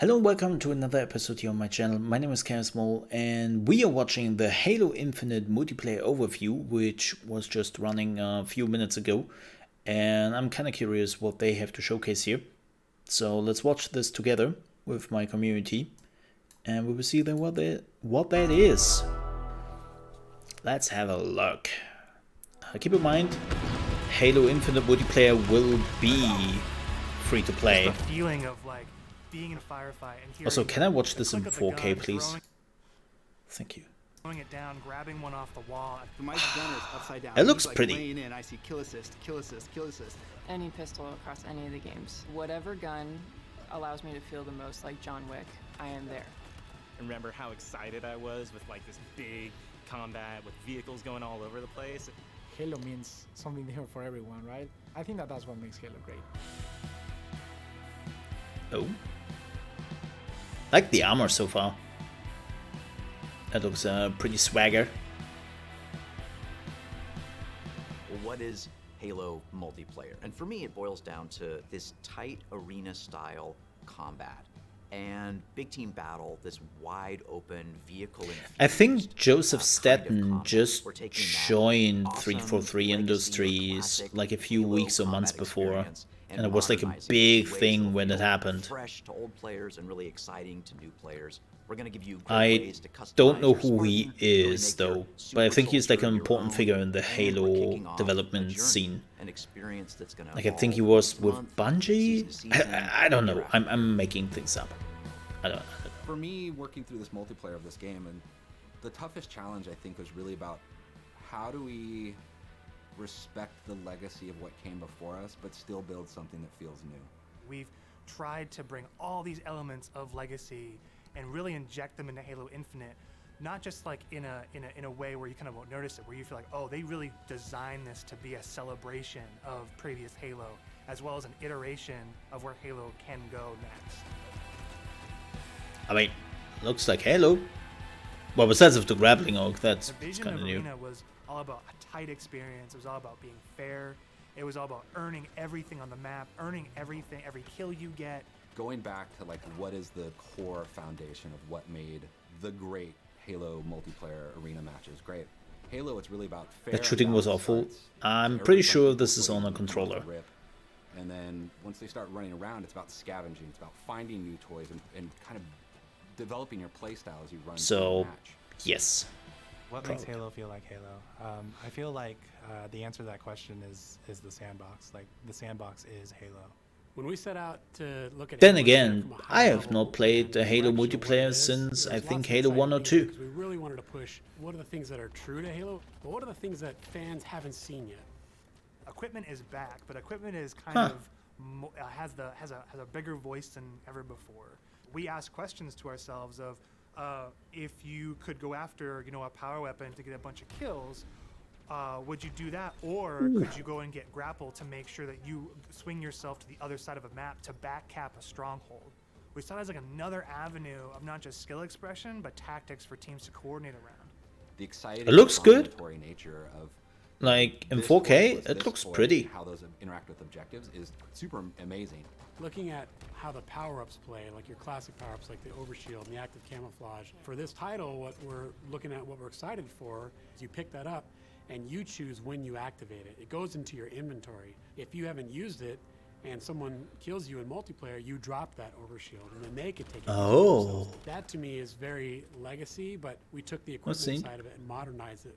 Hello and welcome to another episode here on my channel. My name is ChaosMole and we are watching the Halo Infinite multiplayer overview, which was just running a few minutes ago. And I'm kind of curious what they have to showcase here. So let's watch this together with my community and we will see then what that is. Let's have a look. Keep in mind, Halo Infinite multiplayer will be free to play. The feeling of like being in a firefight and Also, can I watch this in 4K, please? Thank you. Throwing it down, grabbing one off the wall. My gun is upside down. It looks He's, like, pretty. laying in. I see kill assist, kill assist, kill assist. Any pistol across any of the games. Whatever gun allows me to feel the most like John Wick, I am there. Remember how excited I was with like this big combat with vehicles going all over the place. Halo means something different for everyone, right? I think that's what makes Halo great. Oh. Like the armor so far. That looks pretty swagger. What is Halo multiplayer? And for me, it boils down to this tight arena style combat and big team battle, this wide open vehicle. I think Joseph Staten just joined 343 Industries like a few weeks or months before. And it was like a big thing when it happened. Fresh to old players and really exciting to new players. We're going to give you I don't know who he is though, but I think he's like an important figure in the Halo development scene. Like I think he was with Bungie? I don't know. I'm making things up. I don't know. For me, working through this multiplayer of this game, and the toughest challenge I think was really about how do we respect the legacy of what came before us, but still build something that feels new. We've tried to bring all these elements of legacy and really inject them into Halo Infinite, not just like in a way where you kind of won't notice it, where you feel like, oh, they really designed this to be a celebration of previous Halo, as well as an iteration of where Halo can go next. I mean, looks like Halo. Well, besides of the grappling hook, that's The vision kind of of new. Arena was all about a tight experience. It was all about being fair. It was all about earning everything on the map, earning everything, every kill you get. Going back to like what is the core foundation of what made the great Halo multiplayer arena matches great. Halo, it's really about fair. That shooting was awful. I'm pretty sure this is on a controller. And then once they start running around, it's about scavenging. It's about finding new toys and kind of developing your playstyle as you run through the match. Yes. What makes Halo feel like Halo? I feel like the answer to that question is the sandbox. Like the sandbox is Halo. When we set out to look at Then again, I have not played the Halo multiplayer since I think Halo 1 or 2. We really wanted to push what are the things that are true to Halo, but what are the things that fans haven't seen yet? Equipment is back, but equipment is kind of has a bigger voice than ever before. We ask questions to ourselves of if you could go after a power weapon to get a bunch of kills, would you do that, or could you go and get grapple to make sure that you swing yourself to the other side of a map to back cap a stronghold? We saw it as like another avenue of not just skill expression but tactics for teams to coordinate around. The exciting, It looks good. Nature of Like in this 4K, toy was it this looks toy, pretty. How those interact with objectives is super amazing. Looking at how the power-ups play, like your classic power-ups like the overshield and the active camouflage. For this title, what we're looking at, what we're excited for, is you pick that up and you choose when you activate it. It goes into your inventory. If you haven't used it and someone kills you in multiplayer, you drop that overshield and then they could take it. Oh. That to me is very legacy, but we took the Let's equipment see. side of it and modernized it.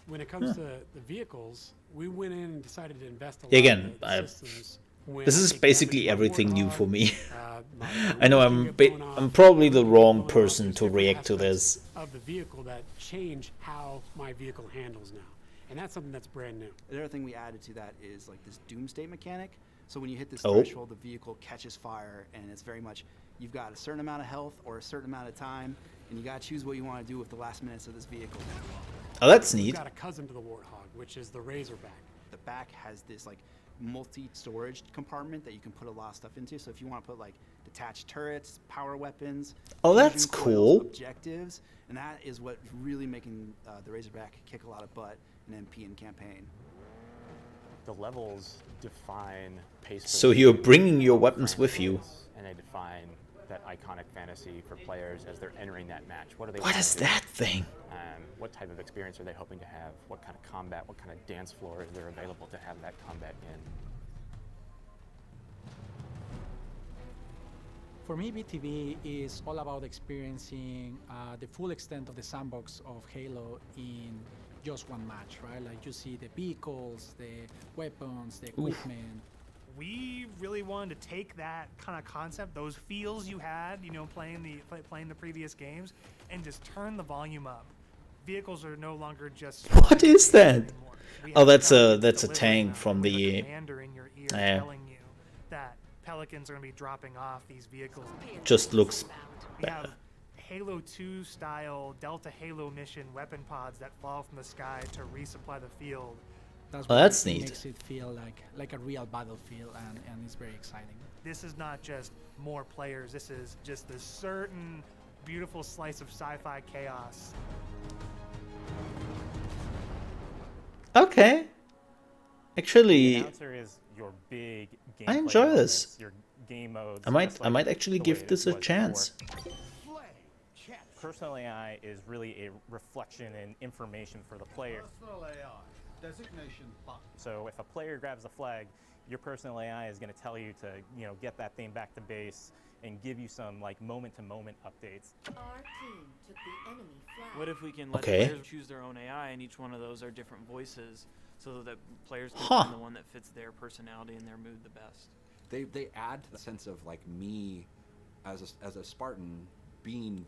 When it comes to the vehicles, we went in and decided to invest a lot Again, in the systems. When This I is take basically damage by everything new Warthog, for me. my I know arrows get blown I'm off, probably the wrong blown off. person There's to different react to aspects this. of the vehicle that change how my vehicle handles now, and that's something that's brand new. The other thing we added to that is like this doomsday mechanic. So when you hit this Oh. threshold, the vehicle catches fire, and it's very much you've got a certain amount of health or a certain amount of time, and you got to choose what you want to do with the last minutes of this vehicle. Oh, that's We've neat. got a cousin to the Warthog, which is the Razorback. The back has this like multi-storage compartment that you can put a lot of stuff into. So if you want to put like detached turrets, power weapons, Oh, that's fusion coils, cool. objectives, and that is what really making the Razorback kick a lot of butt in MP and campaign. The levels define pace. So you're bringing your weapons with you. And they define that iconic fantasy for players as they're entering that match? What are they? What is that thing? What type of experience are they hoping to have? What kind of combat? What kind of dance floor is there available to have that combat in? For me, BTV is all about experiencing the full extent of the sandbox of Halo in just one match, right? Like you see the vehicles, the weapons, the equipment. We really wanted to take that kind of concept, those feels you had, you know, playing the previous games, and just turn the volume up. Vehicles are no longer just. What is that? Oh, that's a tank from the. Commander in your ear telling you that Pelicans are going to be dropping off these vehicles. Just looks. We have Halo 2 style Delta Halo mission weapon pods that fall from the sky to resupply the field. That's neat. Makes it feel like a real battlefield, and it's very exciting. This is not just more players. This is just a certain beautiful slice of sci-fi chaos. Okay. Actually, the announcer is your big game I enjoy this. Your game modes. I might actually give this a chance. Personal AI is really a reflection and information for the player. Personal AI. Designation button. So if a player grabs a flag, your personal AI is going to tell you to, you know, get that thing back to base and give you some like moment-to-moment updates. Our team took the enemy flag. What if we can let Okay. players choose their own AI, and each one of those are different voices, so that players can find the one that fits their personality and their mood the best? They add to the sense of like me as a Spartan being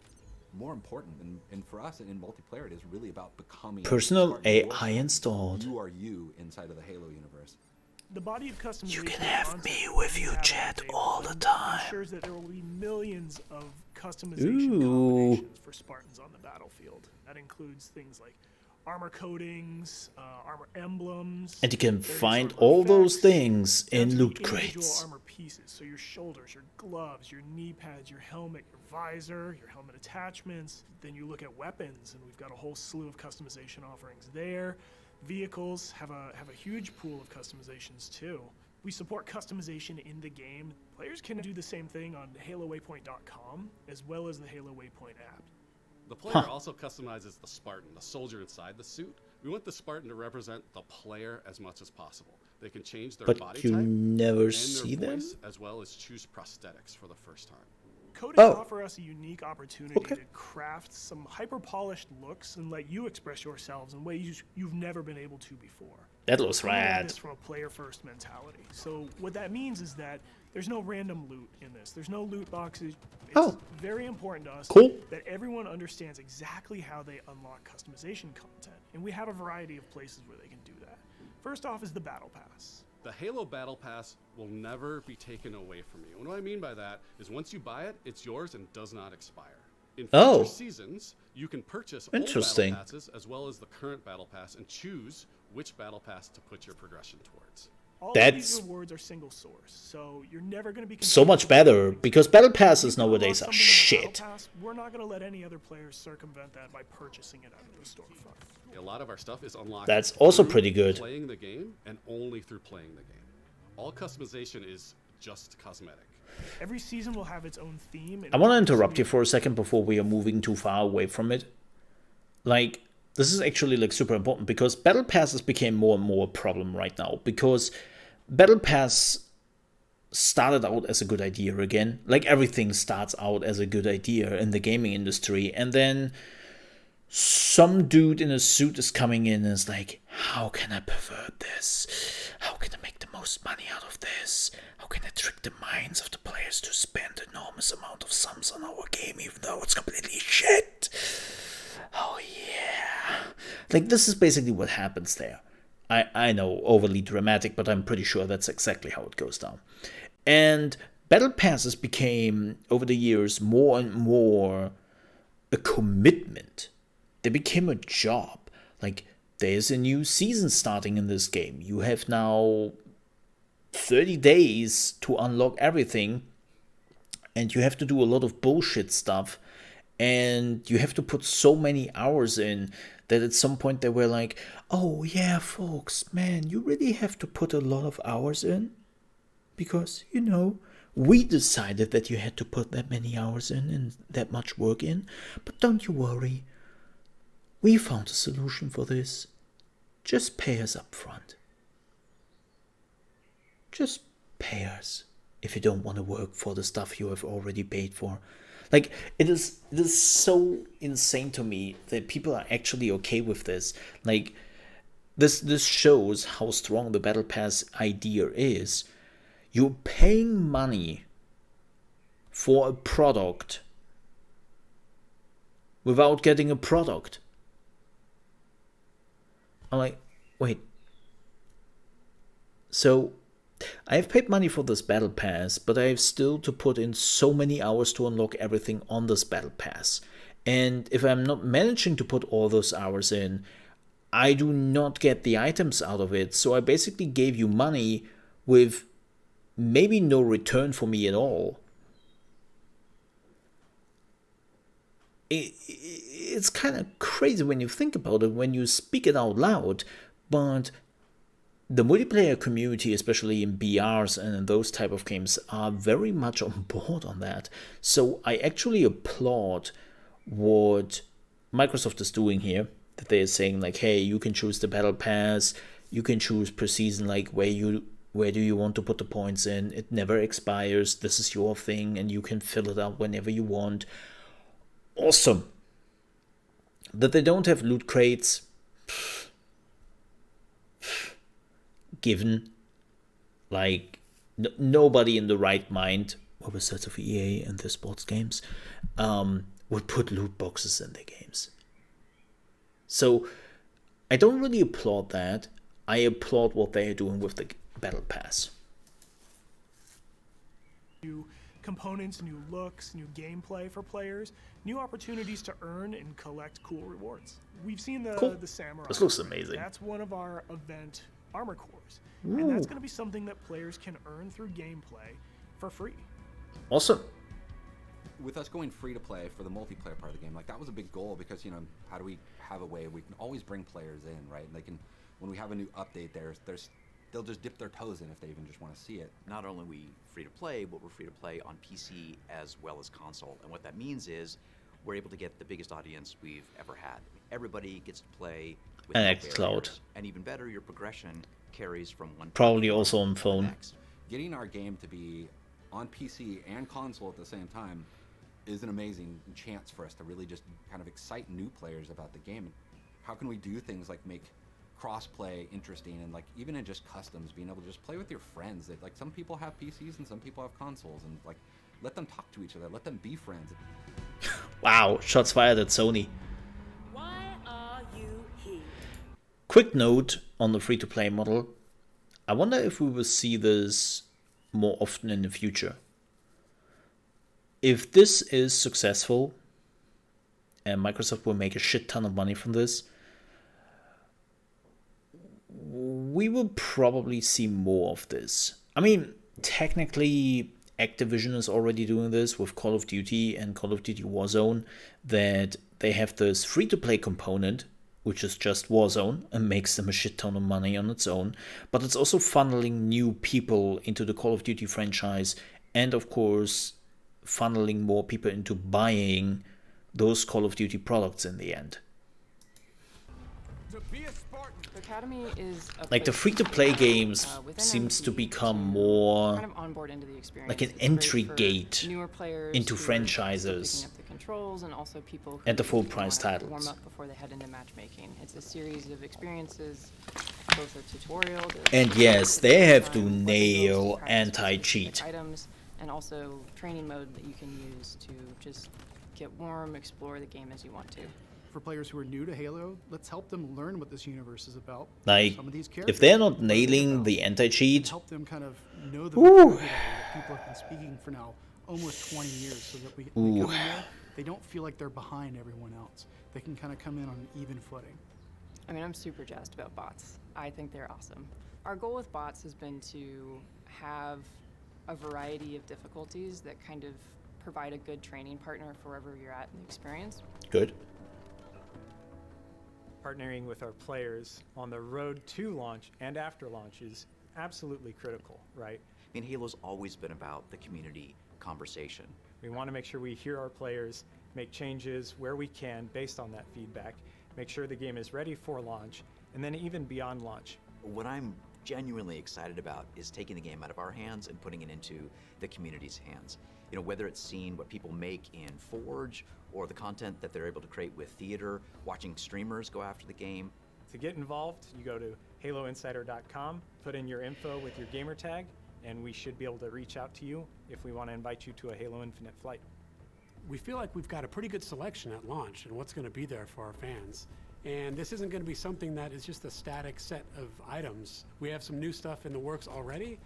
more important, and for us in multiplayer it is really about becoming Personal AI installed. You are you inside of the Halo universe. The body of customization. You can have me with you, chat, all the time. Ensures that there will be millions of customization combinations for Spartans on the battlefield. That includes things like armor coatings, armor emblems. And you can find all those things in loot crates. Armor pieces, so your shoulders, your gloves, your knee pads, your helmet, your visor, your helmet attachments. Then you look at weapons, and we've got a whole slew of customization offerings there. Vehicles have a huge pool of customizations too. We support customization in the game. Players can do the same thing on HaloWaypoint.com as well as the Halo Waypoint app. The player also customizes the Spartan, the soldier inside the suit. We want the Spartan to represent the player as much as possible. They can change their body type never and see their them? voice, as well as choose prosthetics for the first time. Coatings offer us a unique opportunity to craft some hyper-polished looks and let you express yourselves in ways you've never been able to before. That looks We learned rad. this from a player-first mentality. So what that means is that there's no random loot in this. There's no loot boxes. It's very important to us that everyone understands exactly how they unlock customization content. And we have a variety of places where they can do that. First off is the Battle Pass. The Halo Battle Pass will never be taken away from you. And what I mean by that is once you buy it, it's yours and does not expire. In future seasons, you can purchase old Battle Passes as well as the current Battle Pass and choose which Battle Pass to put your progression towards. All of these rewards are single source, so you're never going to be So much better, because battle passes nowadays are shit. We're not going to let any other players circumvent that by purchasing it out of the storefront. A lot of our stuff is unlocked. That's also through pretty good. Playing the game and only through playing the game. All customization is just cosmetic. Every season will have its own theme. I want to interrupt you for a second before we are moving too far away from it. Like, this is actually like super important because battle passes became more and more a problem right now because battle pass started out as a good idea again. Like everything starts out as a good idea in the gaming industry, and then some dude in a suit is coming in and is like, how can I pervert this? How can I make the most money out of this? How can I trick the minds of the players to spend enormous amount of sums on our game even though it's completely shit? Oh yeah. Like this is basically what happens there. I know, overly dramatic, but I'm pretty sure that's exactly how it goes down. And battle passes became, over the years, more and more a commitment. They became a job. Like, there's a new season starting in this game. You have now 30 days to unlock everything, and you have to do a lot of bullshit stuff, and you have to put so many hours in that at some point they were like, oh yeah, folks, man, you really have to put a lot of hours in, because, you know, We decided that you had to put that many hours in and that much work in, but don't you worry. We found a solution for this. Just pay us up front. Just pay us if you don't want to work for the stuff you have already paid for. Like, it is so insane to me that people are actually okay with this. Like, this shows how strong the Battle Pass idea is. You're paying money for a product without getting a product. I'm like, wait. So, I have paid money for this Battle Pass, but I have still to put in so many hours to unlock everything on this Battle Pass. And if I'm not managing to put all those hours in, I do not get the items out of it. So I basically gave you money with maybe no return for me at all. It's kind of crazy when you think about it, when you speak it out loud, but the multiplayer community, especially in BRs and in those type of games, are very much on board on that. So I actually applaud what Microsoft is doing here, that they are saying like, hey, you can choose the Battle Pass, you can choose per season, like where do you want to put the points in, it never expires, this is your thing, and you can fill it out whenever you want. Awesome. That they don't have loot crates, given, like, nobody in the right mind, what was that of EA and their sports games, would put loot boxes in their games. So I don't really applaud that. I applaud what they are doing with the Battle Pass. New components, new looks, new gameplay for players, new opportunities to earn and collect cool rewards. We've seen the Samurai. This looks amazing. That's one of our event armor cores. Ooh. And that's going to be something that players can earn through gameplay for free. Awesome. With us going free to play for the multiplayer part of the game, like that was a big goal because, you know, how do we have a way we can always bring players in, right? They can, when we have a new update, they'll just dip their toes in if they even just want to see it. Not only are we free to play, but we're free to play on PC as well as console. And what that means is we're able to get the biggest audience we've ever had. Everybody gets to play with and no xCloud. barriers. And even better, your progression carries from one probably also on phone. Next. Getting our game to be on PC and console at the same time is an amazing chance for us to really just kind of excite new players about the game. How can we do things like make cross-play interesting, and like even in just customs, being able to just play with your friends. That like some people have PCs and some people have consoles, and like let them talk to each other, let them be friends. Wow, shots fired at Sony. Why are you here? Quick note on the free-to-play model. I wonder if we will see this more often in the future. If this is successful, and Microsoft will make a shit ton of money from this, we will probably see more of this. I mean, technically, Activision is already doing this with Call of Duty and Call of Duty Warzone, that they have this free-to-play component, which is just Warzone, and makes them a shit ton of money on its own, but it's also funneling new people into the Call of Duty franchise, and of course, funneling more people into buying those Call of Duty products in the end. Academy is like the free-to-play games seems to become more kind of onboard into the experience. like an It's entry great for gate newer players into who are franchises picking up the controls, and also people who and the just full-price wanna titles. warm up before they head into matchmaking. It's a series of experiences, both a tutorial. And yes, they have to nail anti-cheat. Items, and also training mode that you can use to just get warm, explore the game as you want to. For players who are new to Halo, let's help them learn what this universe is about. Like, Some of these if characters, they're not nailing the anti-cheat, help them kind of know the Ooh. vocabulary that people have been speaking for now almost 20 years, so that when they come in Ooh. there, they don't feel like they're behind everyone else. They can kind of come in on an even footing. I mean, I'm super jazzed about bots. I think they're awesome. Our goal with bots has been to have a variety of difficulties that kind of provide a good training partner for wherever you're at in the experience. good. Partnering with our players on the road to launch and after launch is absolutely critical, right? I mean, Halo's always been about the community conversation. We want to make sure we hear our players, make changes where we can based on that feedback, make sure the game is ready for launch, and then even beyond launch. What I'm genuinely excited about is taking the game out of our hands and putting it into the community's hands. You know, whether it's seeing what people make in Forge or the content that they're able to create with theater, watching streamers go after the game. To get involved, you go to haloinsider.com, put in your info with your gamer tag, and we should be able to reach out to you if we want to invite you to a Halo Infinite flight. We feel like we've got a pretty good selection at launch and what's going to be there for our fans. And this isn't going to be something that is just a static set of items. We have some new stuff in the works already,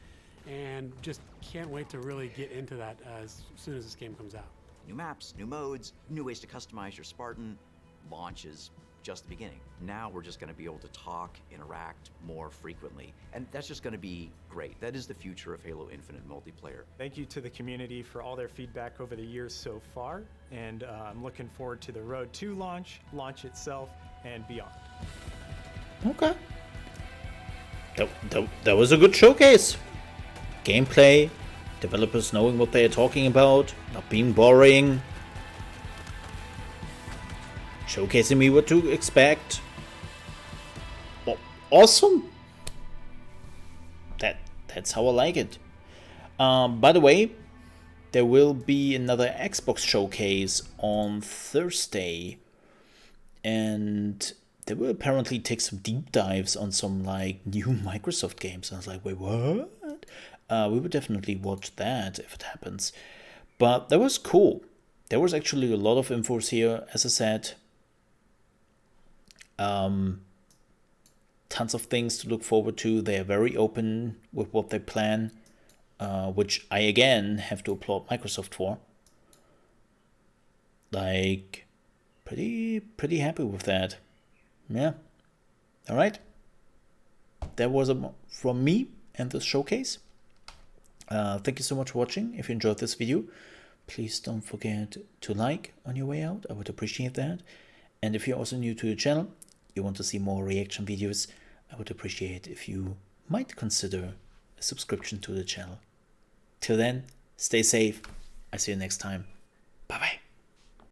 and just can't wait to really get into that as soon as this game comes out. New maps, new modes, new ways to customize your Spartan. Launch is just the beginning. Now we're just going to be able to talk, interact more frequently, and that's just going to be great. That is the future of Halo Infinite multiplayer. Thank you to the community for all their feedback over the years so far, and I'm looking forward to the road to launch, launch itself, and beyond. Okay. That was a good showcase. Gameplay, developers knowing what they are talking about, not being boring, showcasing me what to expect. Oh, awesome. That's how I like it. By the way, there will be another Xbox showcase on Thursday, and they will apparently take some deep dives on some like new Microsoft games. And I was like, wait, what? We would definitely watch that if it happens. But that was cool. There was actually a lot of infos here, as I said. Tons of things to look forward to. They are very open with what they plan, which I again have to applaud Microsoft for. Like, pretty happy with that. Yeah. All right. That was from me and this showcase. Thank you so much for watching. If you enjoyed this video, please don't forget to like on your way out. I would appreciate that. And if you're also new to the channel, you want to see more reaction videos, I would appreciate if you might consider a subscription to the channel. Till then, stay safe. I see you next time. Bye bye.